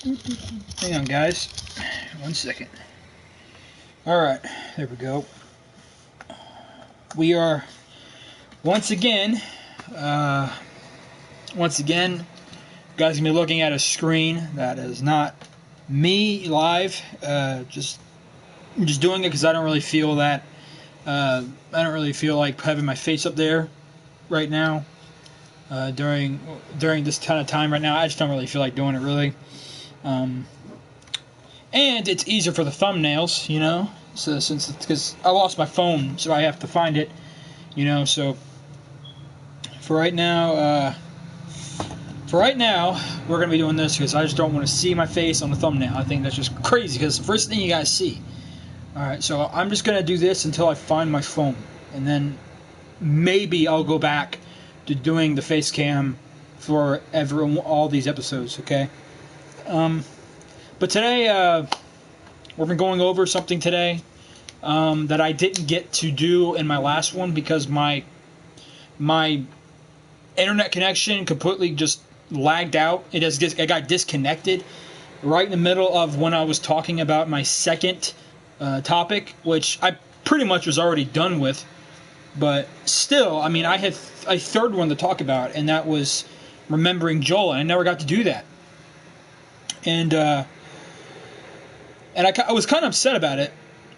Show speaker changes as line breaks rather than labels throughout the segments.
Hang on, guys. 1 second. Alright, there we go. We are once again, guys, gonna be looking at a screen that is not me live. I'm just doing it because I don't really feel that. I don't really feel like having my face up there right now. During this kind of time right now, I just don't really feel like doing it really. And it's easier for the thumbnails, you know. So because I lost my phone, so I have to find it, you know. So for right now, we're gonna be doing this because I just don't want to see my face on the thumbnail. I think that's just crazy because the first thing you guys see. All right, so I'm just gonna do this until I find my phone, and then maybe I'll go back to doing the face cam for all these episodes. Okay. But today, we've been going over something today that I didn't get to do in my last one because my internet connection completely just lagged out. It got disconnected right in the middle of when I was talking about my second topic, which I pretty much was already done with. But still, I mean, I had a third one to talk about, and that was remembering Joel, and I never got to do that. And I was kind of upset about it.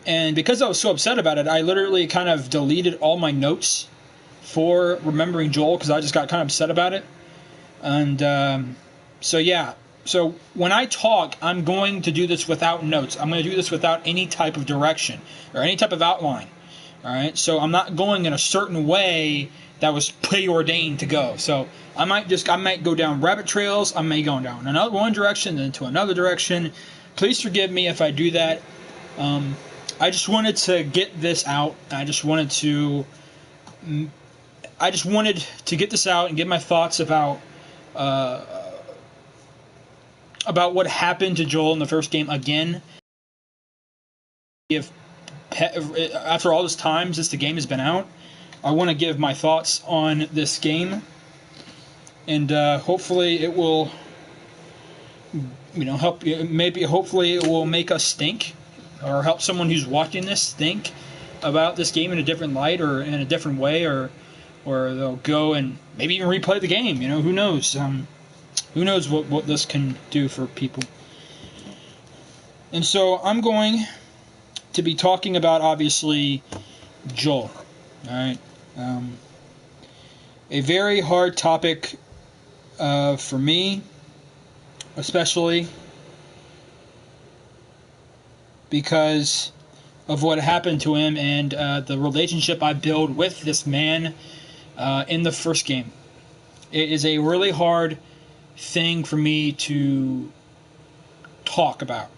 And because I was so upset about it, I literally kind of deleted all my notes for remembering Joel because I just got kind of upset about it. And so, yeah. So when I talk, I'm going to do this without notes. I'm going to do this without any type of direction or any type of outline. All right? So I'm not going in a certain way that was preordained to go. So I might go down rabbit trails. I may go down one direction, then to another direction. Please forgive me if I do that. I just wanted to get this out. I just wanted to get this out and get my thoughts about what happened to Joel in the first game again. After all this time since the game has been out, I want to give my thoughts on this game, and hopefully it will, help. Hopefully it will make us think, or help someone who's watching this think about this game in a different light or in a different way, or they'll go and maybe even replay the game. Who knows? Who knows what this can do for people? And so I'm going to be talking about, obviously, Joel. All right. A very hard topic for me, especially because of what happened to him and the relationship I build with this man in the first game. It is a really hard thing for me to talk about.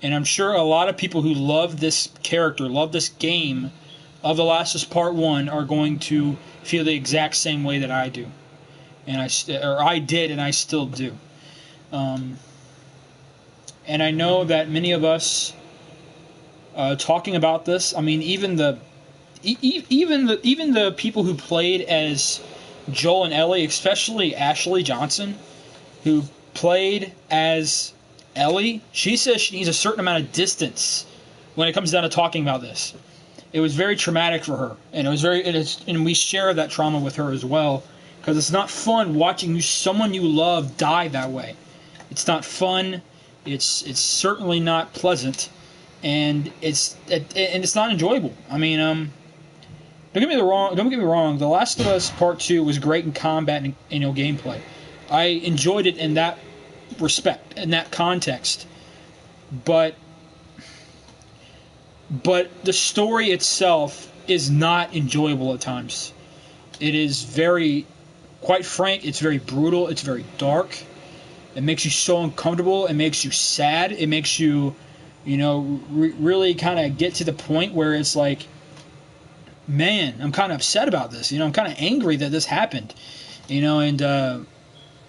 And I'm sure a lot of people who love this character, love this game of The Last of Us Part 1 are going to feel the exact same way that I do. And I did and I still do. And I know that many of us talking about this, I mean, even the people who played as Joel and Ellie, especially Ashley Johnson, who played as Ellie, she says she needs a certain amount of distance when it comes down to talking about this. It was very traumatic for her, and and we share that trauma with her as well, because it's not fun watching someone you love die that way. It's not fun. It's certainly not pleasant, and it's not enjoyable. I mean, don't get me wrong. The Last of Us Part 2 was great in combat and gameplay. I enjoyed it in that respect, in that context, but the story itself is not enjoyable at times. It is quite frank, it's very brutal, it's very dark. It makes you so uncomfortable, it makes you sad, it makes you, really kind of get to the point where it's like, man, I'm kind of upset about this, I'm kind of angry that this happened, and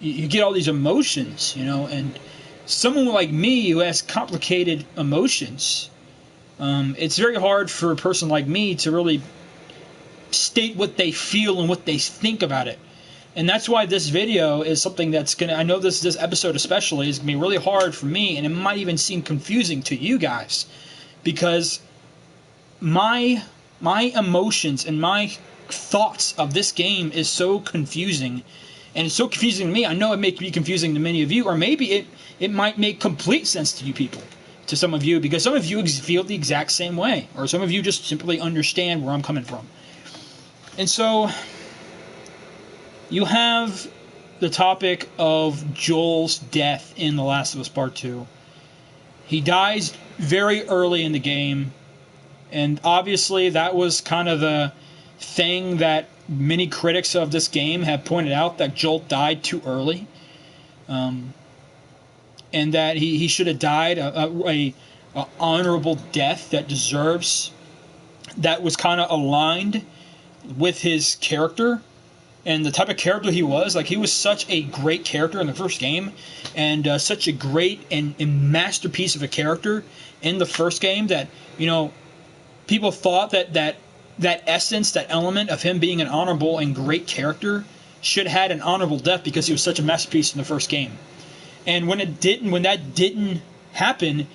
you get all these emotions, and someone like me who has complicated emotions, it's very hard for a person like me to really state what they feel and what they think about it. And that's why this video is something that's going to, I know this episode especially is going to be really hard for me, and it might even seem confusing to you guys, because my emotions and my thoughts of this game is so confusing, and it's so confusing to me. I know it may be confusing to many of you, or maybe it might make complete sense to you people, to some of you, because some of you feel the exact same way, or some of you just simply understand where I'm coming from. And so you have the topic of Joel's death in The Last of Us Part 2. He dies very early in the game, and obviously that was kind of the thing that many critics of this game have pointed out, that Joel died too early, and that he should have died a honorable death that was kind of aligned with his character and the type of character he was. Like, he was such a great character in the first game, and such a great and masterpiece of a character in the first game, that, you know, people thought that essence, that element of him being an honorable and great character, should have had an honorable death because he was such a masterpiece in the first game. And when that didn't happen,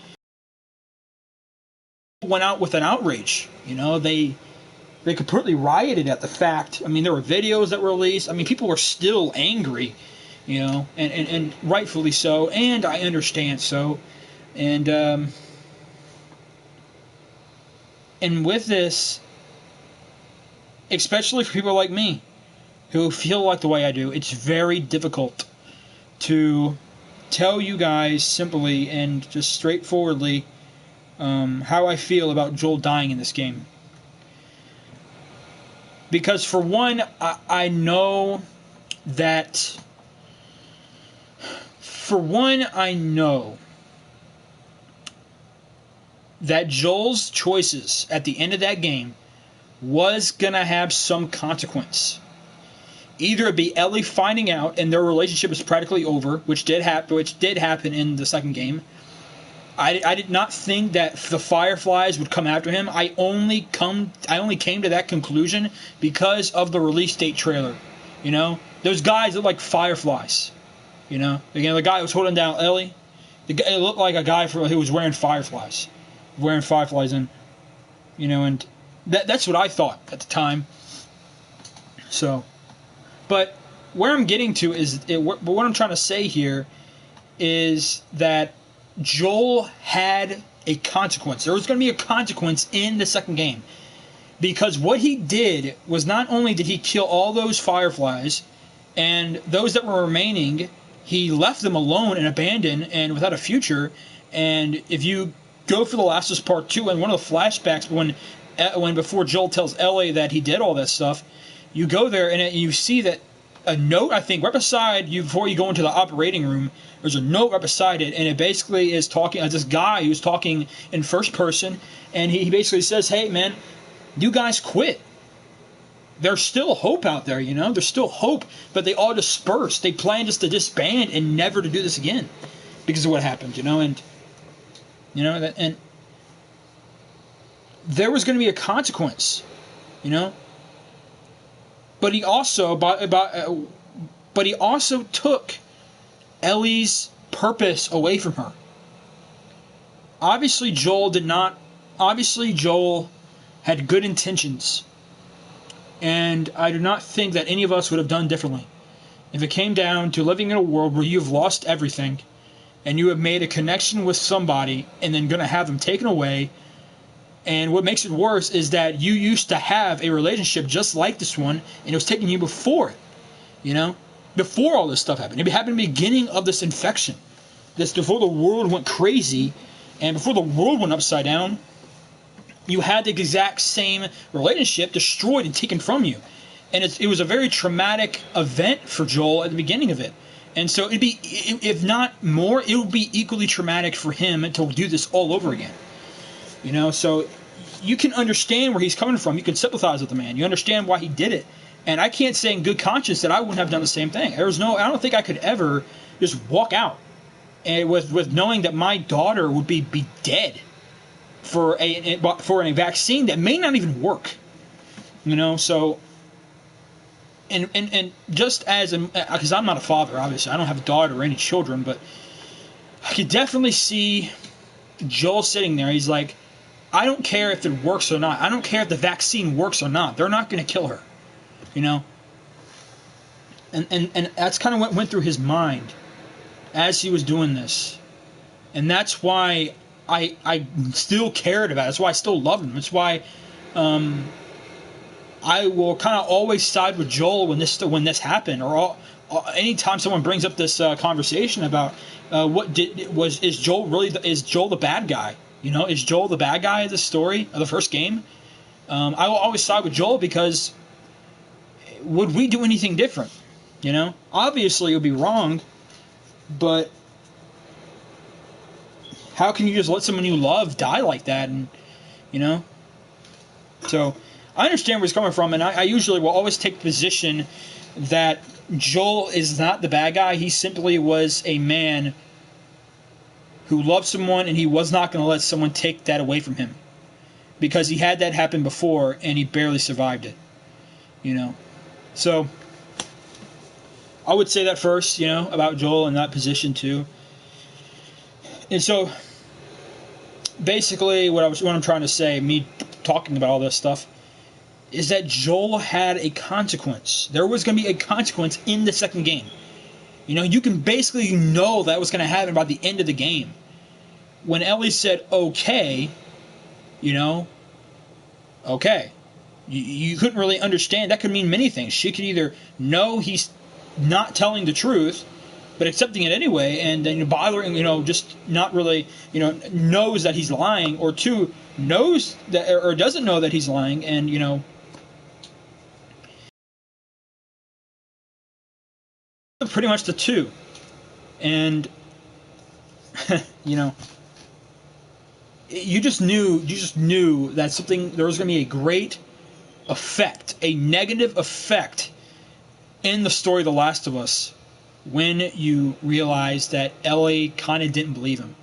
went out with an outrage. You know, they completely rioted at the fact. I mean, there were videos that were released. I mean, people were still angry, you know, and rightfully so, and I understand so. And with this, especially for people like me, who feel like the way I do, it's very difficult to tell you guys simply and just straightforwardly how I feel about Joel dying in this game. Because for one, I know that... For one, I know that Joel's choices at the end of that game was going to have some consequence. Either it be Ellie finding out and their relationship is practically over, which did happen in the second game. I did not think that the Fireflies would come after him. I only came to that conclusion because of the release date trailer. You know, those guys look like Fireflies. You know, again, the guy who was holding down Ellie, it looked like a guy who was wearing Fireflies, in. You know, and that's what I thought at the time. So, but where I'm getting to is, what I'm trying to say here is that Joel had a consequence. There was going to be a consequence in the second game. Because what he did was, not only did he kill all those Fireflies, and those that were remaining, he left them alone and abandoned and without a future. And if you go for The Last of Us Part 2, and one of the flashbacks when before Joel tells Ellie that he did all that stuff, you go there and you see that a note, I think, right beside you before you go into the operating room. There's a note right beside it, and it basically is talking. This guy who's talking in first person, and he basically says, "Hey, man, you guys quit. There's still hope out there, you know. There's still hope, but they all dispersed. They planned just to disband and never to do this again because of what happened, you know." And you know that, and there was going to be a consequence, you know. But he also, but he also took Ellie's purpose away from her. Obviously, Joel had good intentions, and I do not think that any of us would have done differently. If it came down to living in a world where you've lost everything, and you have made a connection with somebody, and then going to have them taken away. And what makes it worse is that you used to have a relationship just like this one, and it was taking you before it, you know, before all this stuff happened. It happened in the beginning of this infection, before the world went crazy, and before the world went upside down. You had the exact same relationship destroyed and taken from you, and it was a very traumatic event for Joel at the beginning of it. And so it'd be, if not more, it would be equally traumatic for him to do this all over again. You know, so you can understand where he's coming from. You can sympathize with the man. You understand why he did it. And I can't say in good conscience that I wouldn't have done the same thing. I don't think I could ever just walk out and with knowing that my daughter would be dead for a vaccine that may not even work. You know, so and just as because I'm not a father, obviously, I don't have a daughter or any children, but I could definitely see Joel sitting there. He's like, I don't care if it works or not. I don't care if the vaccine works or not. They're not going to kill her, you know. And that's kind of what went through his mind as he was doing this, and that's why I still cared about it. That's why I still love him. That's why I will kind of always side with Joel when this happened, or anytime someone brings up this conversation about is Joel the bad guy? You know, is Joel the bad guy of the story of the first game? I will always side with Joel because would we do anything different? You know, obviously it would be wrong, but how can you just let someone you love die like that? And you know, so I understand where he's coming from, and I usually will always take the position that Joel is not the bad guy. He simply was a man who loved someone, and he was not going to let someone take that away from him, because he had that happen before, and he barely survived it. You know, so I would say that first, you know, about Joel in that position too. And so basically what I'm trying to say, me talking about all this stuff, is that Joel had a consequence. There was going to be a consequence in the second game. You know, you can basically know that was going to happen by the end of the game. When Ellie said, okay, you know, okay. You couldn't really understand. That could mean many things. She could either know he's not telling the truth, but accepting it anyway, and then bothering, you know, just not really, you know, knows that he's lying, or two, knows that or doesn't know that he's lying, and, you know, pretty much the two. And you know, you just knew that there was going to be a great effect, a negative effect in the story of The Last of Us when you realized that Ellie kind of didn't believe him,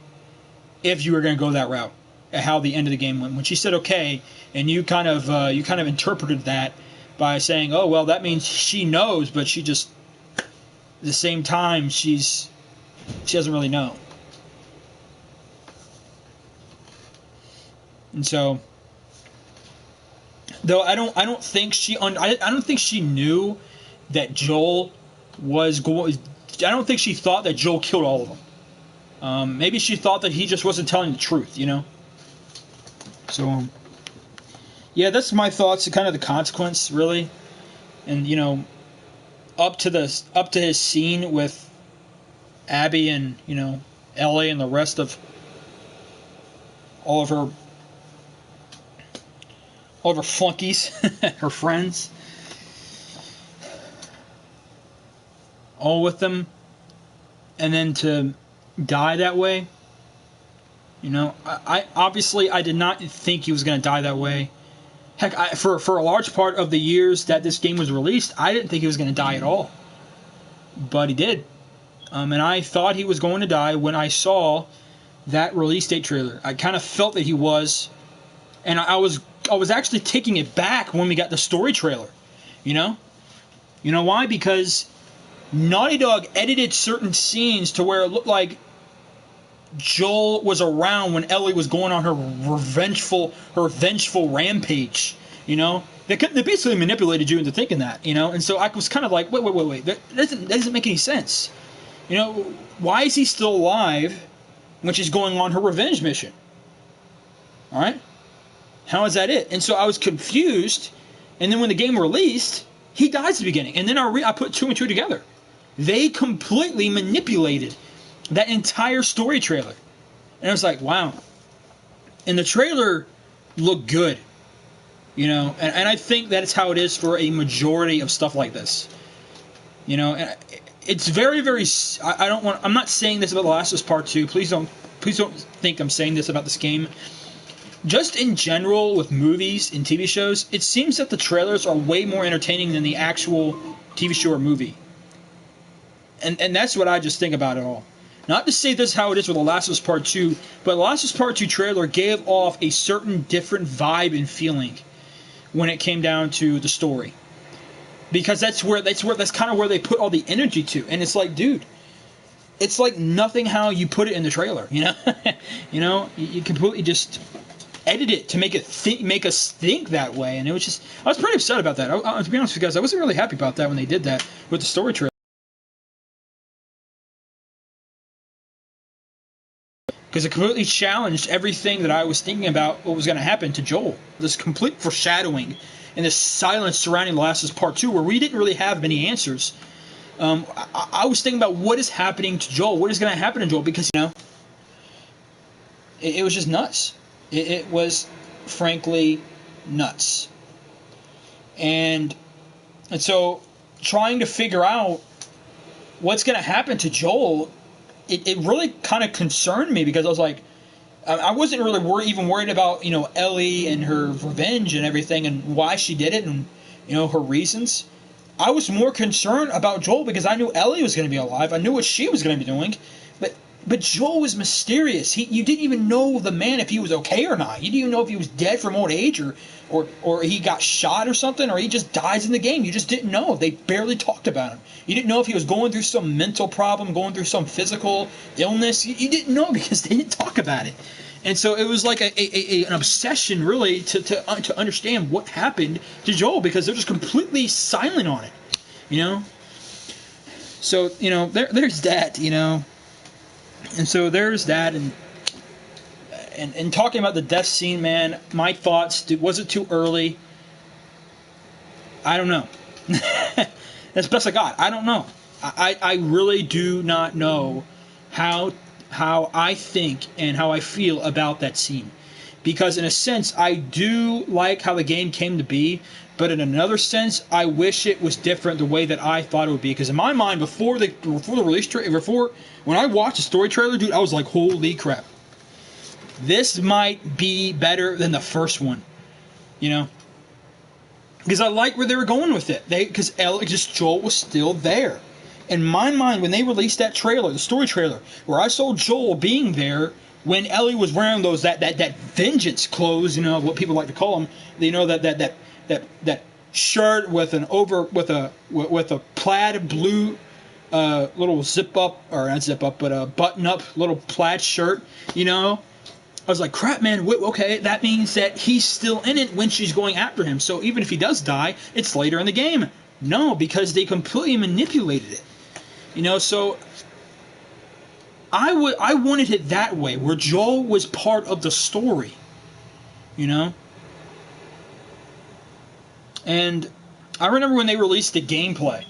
if you were going to go that route, at how the end of the game went. When she said okay, and you kind of interpreted that by saying, oh, well, that means she knows, but she just, at the same time, she doesn't really know. And so, though I don't think she knew that Joel was going. I don't think she thought that Joel killed all of them. Maybe she thought that he just wasn't telling the truth, you know. So, yeah, that's my thoughts. Kind of the consequence, really, and you know, up to his scene with Abby and, you know, Ellie and the rest of all of her flunkies, her friends, all with them, and then to die that way. You know, I obviously I did not think he was going to die that way. Heck, for a large part of the years that this game was released, I didn't think he was going to die at all. But he did. And I thought he was going to die when I saw that release date trailer. I kind of felt that he was, and I was actually taking it back when we got the story trailer. You know why? Because Naughty Dog edited certain scenes to where it looked like Joel was around when Ellie was going on her vengeful rampage. You know, they basically manipulated you into thinking that. You know, and so I was kind of like, wait, that doesn't make any sense. You know, why is he still alive when she's going on her revenge mission? All right, how is that it? And so I was confused. And then when the game released, he dies at the beginning, and then I put two and two together. They completely manipulated that entire story trailer. And I was like, wow. And the trailer looked good. You know, and I think that's how it is for a majority of stuff like this. You know, and it's very, very, I'm not saying this about The Last of Us Part 2. Please don't think I'm saying this about this game. Just in general with movies and TV shows, it seems that the trailers are way more entertaining than the actual TV show or movie. And that's what I just think about it all. Not to say this is how it is with The Last of Us Part 2, but The Last of Us Part 2 trailer gave off a certain different vibe and feeling when it came down to the story. because that's kind of where they put all the energy to, and it's like, dude, it's like nothing how you put it in the trailer, you know. You completely just edit it to make us think that way, and it was just, I was pretty upset about that. To be honest with you guys, I wasn't really happy about that when they did that with the story trailer, because it completely challenged everything that I was thinking about what was going to happen to Joel. This complete foreshadowing and this silence surrounding The Last of Us Part 2, where we didn't really have many answers. I was thinking about what is happening to Joel, what is going to happen to Joel, because, it was just nuts. It was, frankly, nuts. And so, trying to figure out what's going to happen to Joel, it really kind of concerned me, because I was like, I wasn't really even worried about, Ellie and her revenge and everything and why she did it and, her reasons. I was more concerned about Joel because I knew Ellie was going to be alive. I knew what she was going to be doing. But Joel was mysterious. You didn't even know the man, if he was okay or not. You didn't even know if he was dead from old age or he got shot or something, or he just dies in the game. You just didn't know. They barely talked about him. You didn't know if he was going through some mental problem, going through some physical illness. You didn't know because they didn't talk about it. And so it was like an obsession, really, to understand what happened to Joel, because they're just completely silent on it, So, there's that, And so there's that, and talking about the death scene, man, my thoughts, was it too early? I don't know. That's the best I got. I don't know. I really do not know how I think and how I feel about that scene. Because in a sense, I do like how the game came to be, but in another sense, I wish it was different the way that I thought it would be. Because in my mind, before the release when I watched the story trailer, dude, I was like, holy crap. This might be better than the first one. Because I like where they were going with it. Because Joel was still there. In my mind, when they released that trailer, the story trailer, where I saw Joel being there when Ellie was wearing those that vengeance clothes, what people like to call them, that shirt with a plaid blue little zip up, or not zip up, but a button up little plaid shirt, I was like, crap, man, okay, that means that he's still in it when she's going after him. So even if he does die, it's later in the game. No, because they completely manipulated it. So I wanted it that way, where Joel was part of the story. And I remember when they released the gameplay,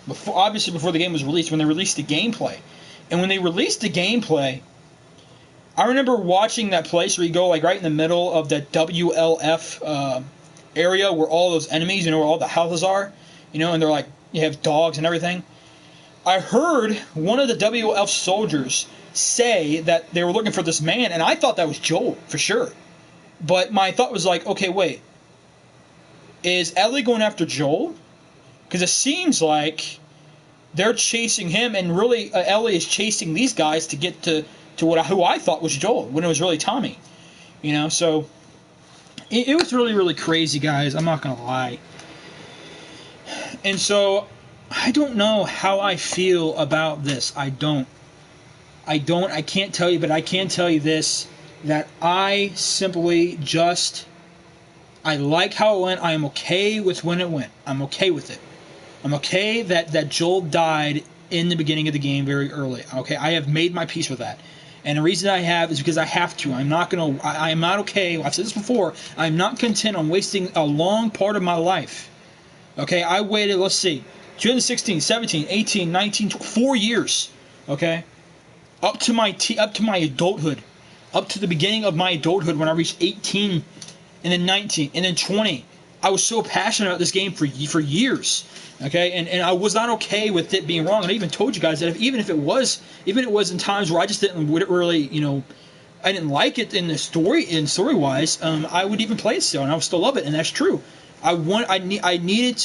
before the game was released, when they released the gameplay. And when they released the gameplay, I remember watching that place where you go like right in the middle of that WLF area where all those enemies, where all the houses are, and they're like, you have dogs and everything. I heard one of the WLF soldiers say that they were looking for this man, and I thought that was Joel, for sure. But my thought was like, okay, wait. Is Ellie going after Joel? Because it seems like they're chasing him, and really Ellie is chasing these guys to get to who I thought was Joel, when it was really Tommy. So it was really, really crazy, guys. I'm not going to lie. And so I don't know how I feel about this. I can't tell you, but I can tell you this, that I simply just, I like how it went. I am okay with when it went. I'm okay with it. I'm okay that Joel died in the beginning of the game very early. Okay, I have made my peace with that. And the reason I have is because I have to. I am not okay. I've said this before. I'm not content on wasting a long part of my life. Okay, I waited, let's see, 2016, 17, 18, 19, 4 years. Okay, up to my adulthood, up to the beginning of my adulthood when I reached 18, and then 19, and then 20. I was so passionate about this game for years. Okay, and I was not okay with it being wrong. And I even told you guys that even it was in times where I just didn't really, I didn't like it in story wise, I would even play it still, and I would still love it, and that's true. I needed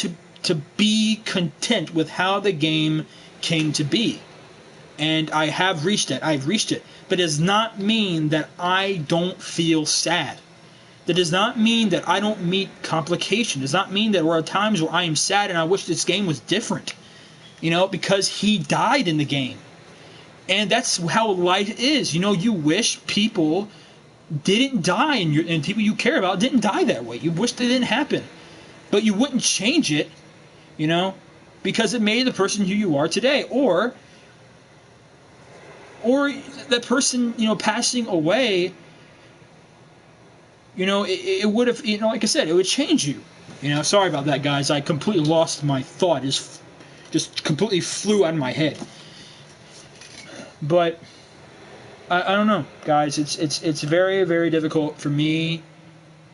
to be content with how the game came to be, and I have reached it. I've reached it, but it does not mean that I don't feel sad. That does not mean that I don't meet complication. It does not mean that there are times where I am sad and I wish this game was different. Because he died in the game. And that's how life is. You wish people didn't die, and people you care about didn't die that way. You wish they didn't happen. But you wouldn't change it, because it made the person who you are today. Or that person, passing away, it would have, like I said, it would change you. Sorry about that, guys. I completely lost my thought. Just completely flew out of my head. But I don't know, guys. It's very, very difficult for me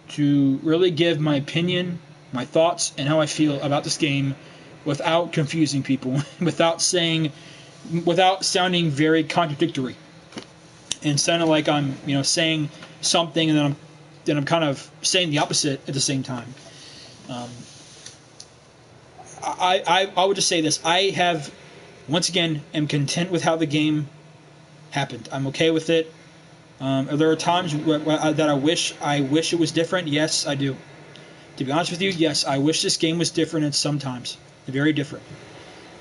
to really give my opinion, my thoughts, and how I feel about this game without confusing people, without sounding very contradictory, and sounding like I'm saying something and then I'm kind of saying the opposite at the same time. I would just say this: I have, once again, am content with how the game happened. I'm okay with it. There are times that I wish it was different. Yes, I do. To be honest with you, yes, I wish this game was different at sometimes. Very different.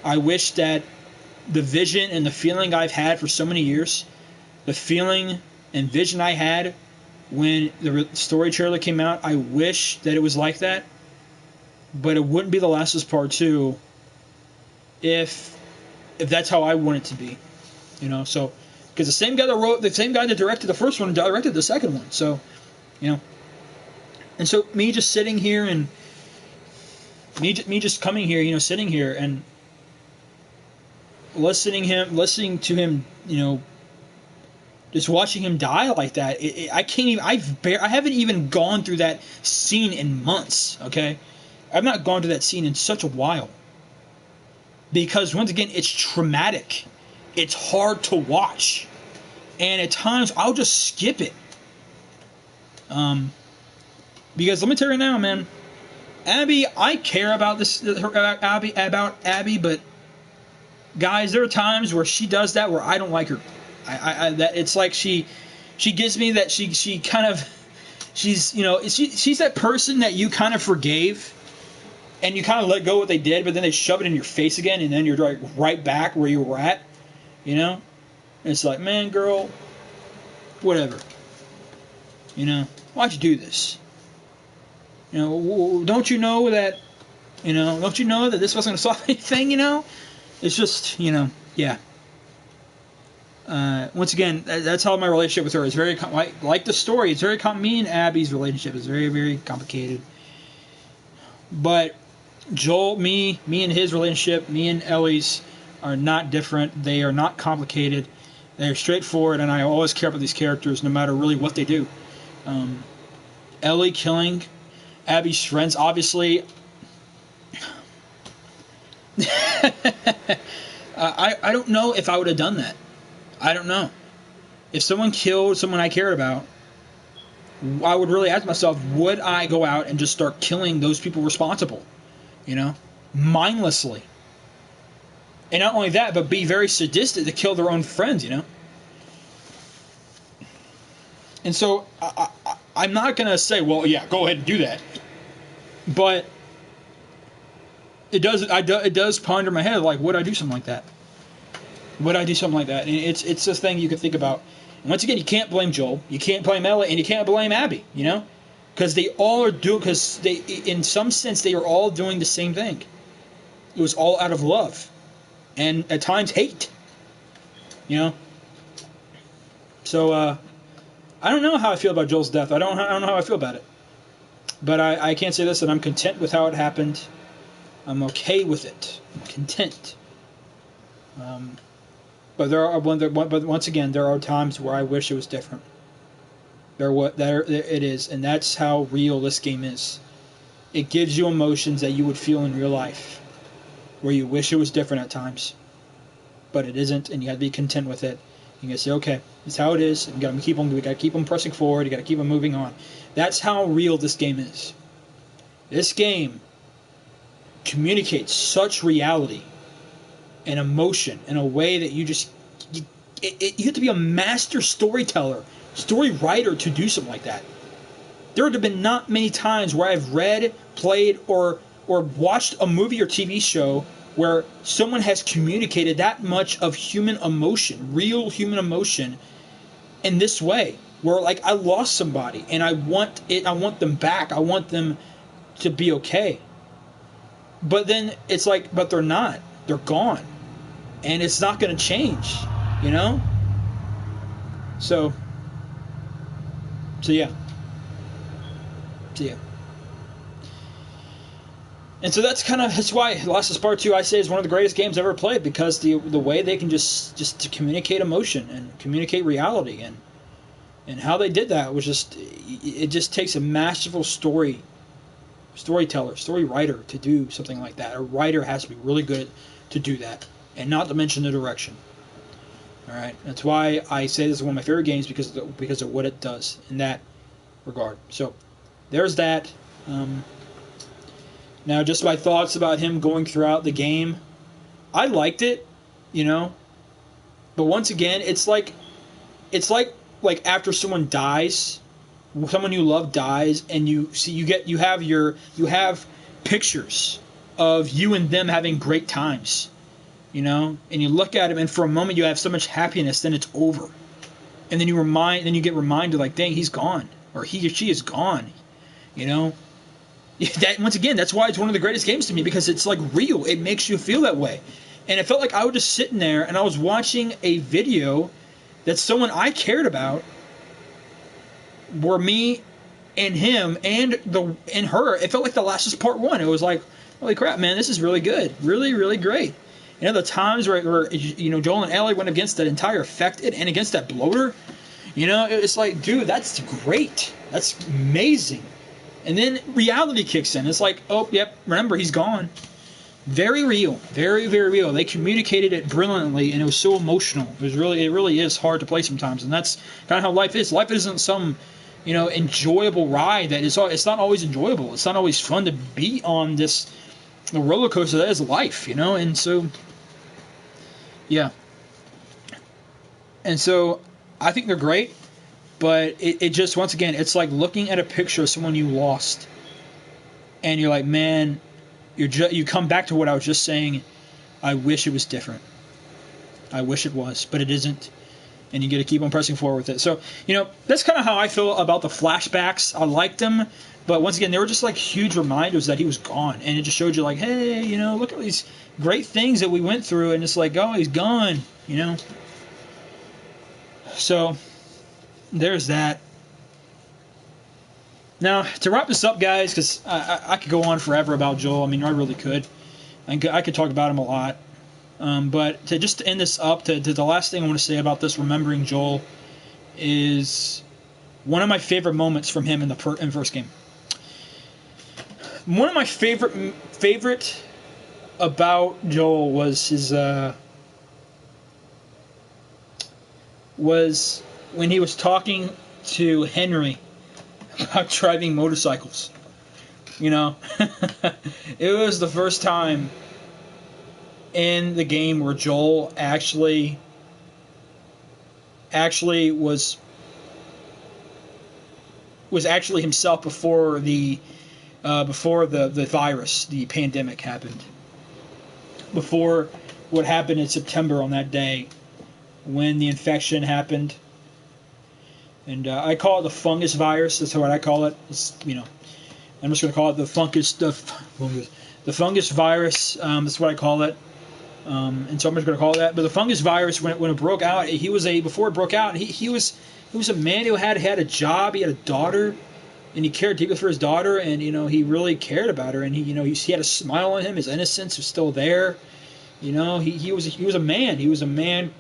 I wish that the vision and the feeling I've had for so many years, the feeling and vision I had when the story trailer came out, I wish that it was like that. But it wouldn't be The Last of Us Part 2 if that's how I want it to be. So because the same guy that directed the first one directed the second one. So, and so me just sitting here and me just coming here, sitting here and listening to him, just watching him die like that. I can't even. I haven't even gone through that scene in months. Okay, I've not gone through that scene in such a while. Because once again, it's traumatic. It's hard to watch, and at times I'll just skip it. Because let me tell you now, man, Abby, I care about Abby, but guys, there are times where she does that where I don't like her. That it's like she gives me that she kind of she's that person that you kind of forgave, and you kind of let go what they did, but then they shove it in your face again, and then you're like right back where you were at. And it's like, man, girl, whatever. Why'd you do this? Don't you know that? Don't you know that this wasn't going to solve anything? It's just, yeah. Once again, that's how my relationship with her is very like the story. It's very me and Abby's relationship is very, very complicated. But Joel, me and his relationship, me and Ellie's are not different. They are not complicated. They're straightforward, and I always care about these characters no matter really what they do. Ellie killing Abby's friends, obviously. I don't know if I would have done that. I don't know. If someone killed someone I cared about, I would really ask myself, would I go out and just start killing those people responsible? Mindlessly. And not only that, but be very sadistic to kill their own friends, And so I'm not going to say, well, yeah, go ahead and do that. But it does ponder in my head, like, would I do something like that? Would I do something like that? And it's this thing you can think about. And once again, you can't blame Joel, you can't blame Ellie, and you can't blame Abby, because they all are because they, in some sense, they are all doing the same thing. It was all out of love, and at times hate. So I don't know how I feel about Joel's death. I don't know how I feel about it. But I can't say this, that I'm content with how it happened. I'm okay with it. I'm content. But once again, there are times where I wish it was different. It is, and that's how real this game is. It gives you emotions that you would feel in real life, where you wish it was different at times, but it isn't, and you got to be content with it. You got to say, okay, it's how it is. And we got to keep them pressing forward. You got to keep them moving on. That's how real this game is. This game communicates such reality and emotion in a way that you have to be a master storyteller, story writer to do something like that. there have been not many times where I've read, played, or watched a movie or TV show where someone has communicated that much of human emotion, real human emotion, in this way. Where like I lost somebody and I want them back. I want them to be okay. But then it's like, but they're not. They're gone. And it's not going to change, you know? So yeah. And so that's why Last of Us Part 2 I say is one of the greatest games ever played, because the way they can just to communicate emotion and communicate reality, and how they did that was it just takes a masterful storyteller, story writer to do something like that. A writer has to be really good to do that, and not to mention the direction. All right, that's why I say this is one of my favorite games, because of what it does in that regard. So there's that. Now, just my thoughts about him going throughout the game. I liked it, you know, but once again, it's like after someone dies, someone you love dies, and you have pictures of you and them having great times, you know, and you look at him, and for a moment you have so much happiness, then it's over, and then you get reminded, like, dang, he's gone, or he or she is gone, you know. That, once again, that's why it's one of the greatest games to me, because it's like real. It makes you feel that way. And it felt like I was just sitting there and I was watching a video that someone I cared about, were me and him and her. It felt like The Last of Us Part 1. It was like, holy crap, man, this is really good. Really, really great. You know, the times where you know, Joel and Ellie went against that entire Infected and against that bloater. You know, it's like, dude, that's great. That's amazing. And then reality kicks in. It's like, oh, yep, remember, he's gone. Very real. Very, very real. They communicated it brilliantly, and it was so emotional. It really is hard to play sometimes, and that's kind of how life is. Life isn't some, you know, enjoyable ride. It's not always enjoyable. It's not always fun to be on the roller coaster that is life, you know? And so, yeah. And so, I think they're great. But it just, once again, it's like looking at a picture of someone you lost, and you're like, man, you come back to what I was just saying. I wish it was different. I wish it was, but it isn't, and you got to keep on pressing forward with it. So, you know, that's kind of how I feel about the flashbacks. I liked them, but once again, they were just like huge reminders that he was gone, and it just showed you, like, hey, you know, look at these great things that we went through, and it's like, oh, he's gone, you know. So there's that. Now, to wrap this up, guys, because I could go on forever about Joel. I mean, I really could. I could talk about him a lot. But to just end this up, to the last thing I want to say about this Remembering Joel is one of my favorite moments from him in the first game. One of my favorite about Joel was his was when he was talking to Henry about driving motorcycles. You know, it was the first time in the game where Joel actually was actually himself before the virus, the pandemic happened. Before what happened in September on that day when the infection happened. And I call it the fungus virus. That's what I call it. It's, you know, I'm just going to call it the fungus virus. That's what I call it. And so I'm just going to call it that. But the fungus virus, when it broke out, before it broke out, he was a man who had a job. He had a daughter, and he cared deeply for his daughter, and you know, he really cared about her, and he had a smile on him. His innocence was still there. You know, he was a man. He was a man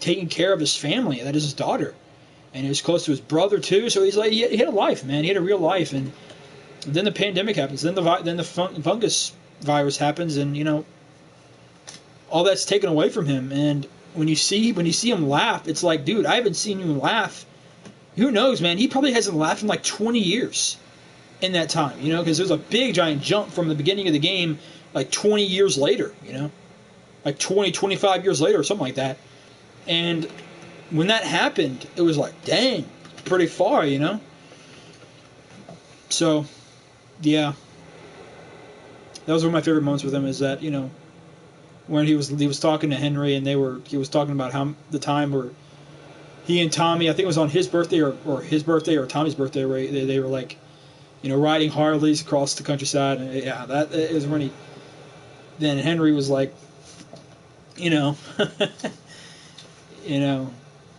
taking care of his family. That is his daughter. And he was close to his brother too, so he's like, he had a life, man. He had a real life, and then the pandemic happens. Then the fungus virus happens, and you know, all that's taken away from him. And when you see him laugh, it's like, dude, I haven't seen him laugh. Who knows, man? He probably hasn't laughed in like 20 years in that time, you know, because there's a big giant jump from the beginning of the game, like 20 years later, you know, like 25 years later or something like that. And when that happened, it was like, dang, pretty far, you know. So, yeah, that was one of my favorite moments with him. Is that when he was talking to Henry and he was talking about how the time where he and Tommy, I think it was on his birthday or his birthday or Tommy's birthday, where they were like, riding Harleys across the countryside. And yeah, that is when then Henry was like, you know,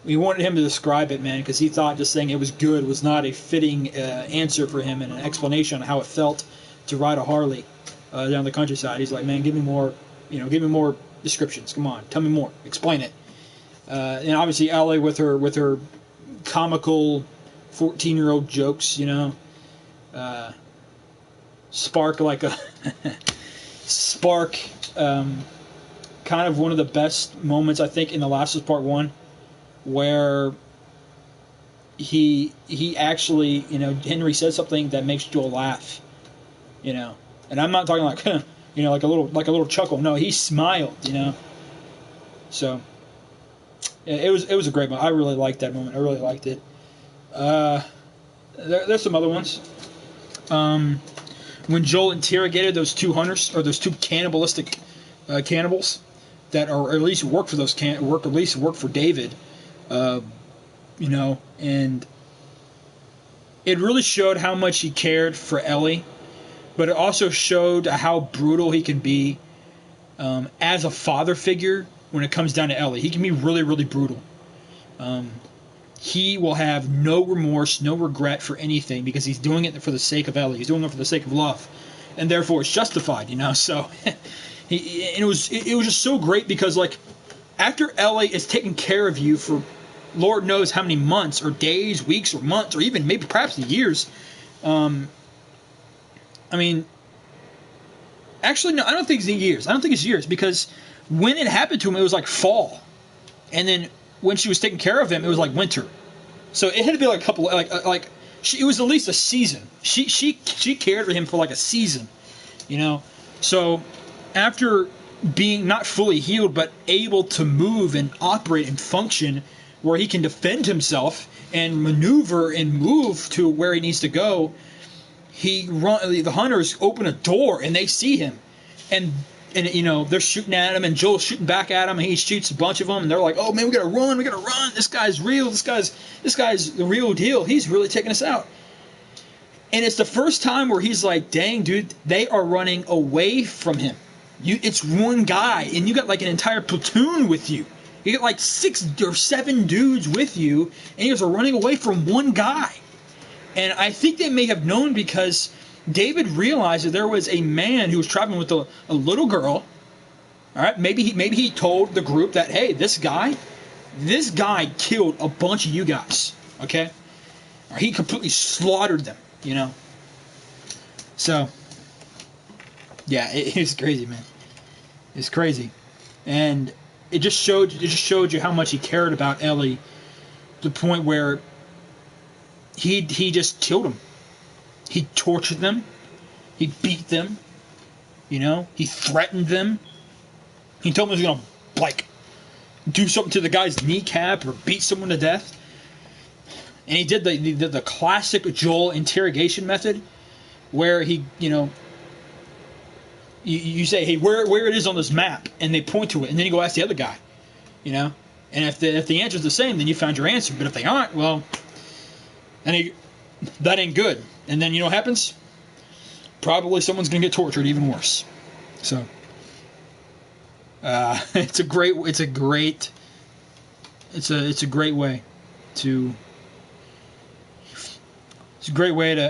we wanted him to describe it, man, because he thought just saying it was good was not a fitting answer for him and an explanation on how it felt to ride a Harley down the countryside. He's like, man, give me more descriptions. Come on, tell me more, explain it. And obviously Ellie with her comical 14-year-old jokes, spark like a spark. Kind of one of the best moments I think in The Last of Us Part 1, where he actually, Henry says something that makes Joel laugh, and I'm not talking like like a little chuckle. No, he smiled, So it was a great moment. I really liked that moment. I really liked it. There's some other ones. When Joel interrogated those two hunters, or those two cannibalistic cannibals that are at least work for work for David, and it really showed how much he cared for Ellie, but it also showed how brutal he can be as a father figure when it comes down to Ellie. He can be really, really brutal. He will have no remorse, no regret for anything because he's doing it for the sake of Ellie. He's doing it for the sake of love, and therefore it's justified. So it was just so great because like after Ellie is taking care of you for Lord knows how many months or days, weeks or months or even maybe perhaps years. Actually, no, I don't think it's years. I don't think it's years because when it happened to him, it was like fall, and then when she was taking care of him, it was like winter. So it had to be like a couple, it was at least a season. She cared for him for like a season, So after being not fully healed but able to move and operate and function, where he can defend himself and maneuver and move to where he needs to go, the hunters open a door and they see him, and they're shooting at him, and Joel's shooting back at him, and he shoots a bunch of them, and they're like, oh man, we gotta run, this guy's real, this guy's the real deal, he's really taking us out. And it's the first time where he's like, dang dude, they are running away from him. It's one guy, and you got like an entire platoon with you. You get like 6 or 7 dudes with you, and you guys are running away from one guy. And I think they may have known because David realized that there was a man who was traveling with a little girl. All right, maybe he told the group that, hey, this guy killed a bunch of you guys. Okay, or he completely slaughtered them. So yeah, it's crazy, man. It's crazy, and it just showed you how much he cared about Ellie, to the point where he just killed them. He tortured them. He beat them. He threatened them. He told them he was gonna do something to the guy's kneecap or beat someone to death. And he did the classic Joel interrogation method, where he you say, hey, where it is on this map, and they point to it, and then you go ask the other guy, and if the answer's the same, then you found your answer. But if they aren't, well, that ain't good. And then what happens? Probably someone's gonna get tortured even worse. So it's a great way to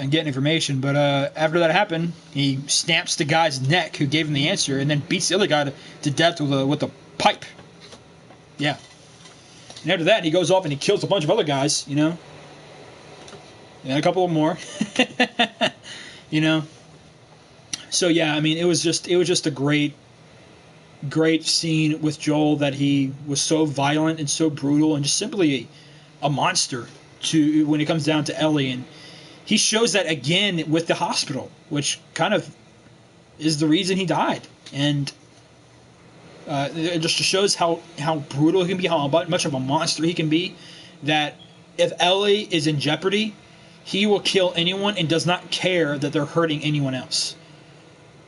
get information. But after that happened, he snaps the guy's neck who gave him the answer, and then beats the other guy to death with a pipe. Yeah. And after that, he goes off and he kills a bunch of other guys, and a couple more. So yeah, it was just a great scene with Joel, that he was so violent and so brutal and just simply a monster when it comes down to Ellie. And he shows that again with the hospital, which kind of is the reason he died. And it just shows how brutal he can be, how much of a monster he can be, that if Ellie is in jeopardy, he will kill anyone and does not care that they're hurting anyone else.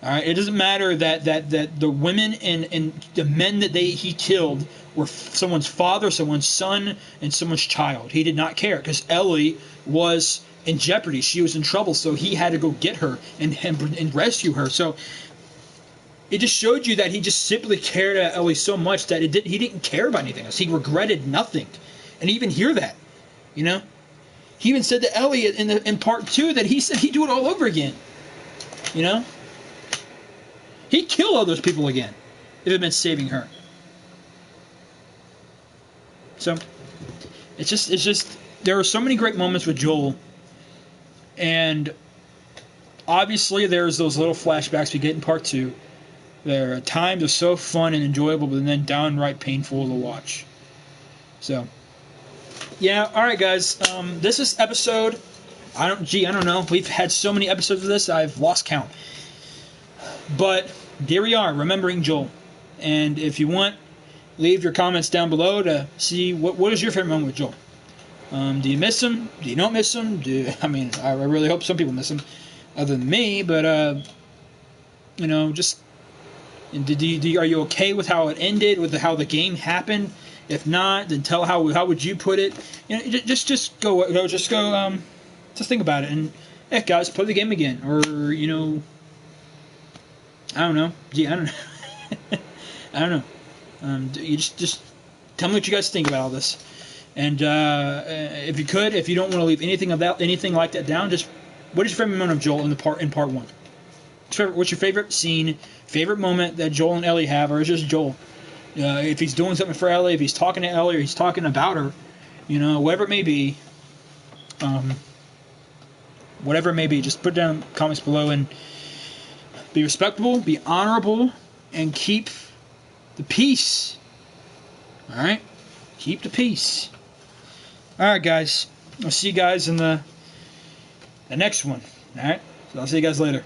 All right, it doesn't matter that the women and the men that he killed were someone's father, someone's son, and someone's child. He did not care because Ellie was in jeopardy. She was in trouble, so he had to go get her and rescue her. So it just showed you that he just simply cared about Ellie so much that he didn't care about anything else. He regretted nothing, and you even hear that, you know. He even said to Ellie in part 2 that he said he'd do it all over again, you know. He'd kill all those people again if it meant saving her. So it's just there are so many great moments with Joel, and obviously there's those little flashbacks we get in part 2. There are times are so fun and enjoyable, but then downright painful to watch. So yeah, all right, guys. This is episode. I don't know. We've had so many episodes of this, I've lost count. But here we are, remembering Joel. And if you want, leave your comments down below to see what is your favorite moment with Joel. Do you miss him? Do you not miss him? I really hope some people miss him, other than me. But just are you okay with how it ended, with how the game happened? If not, then tell how would you put it? Just think about it, and heck, guys, play the game again, or I don't know. Gee, I don't know. I don't know. You just tell me what you guys think about all this, and if you don't want to leave anything like that down, just what is your favorite moment of Joel in part 1? What's your favorite scene, favorite moment that Joel and Ellie have, or is just Joel? If he's doing something for Ellie, if he's talking to Ellie, or he's talking about her, whatever it may be, just put it down in the comments below, and be respectable, be honorable, and keep the peace. Alright? Keep the peace. Alright, guys. I'll see you guys in the next one. Alright? So I'll see you guys later.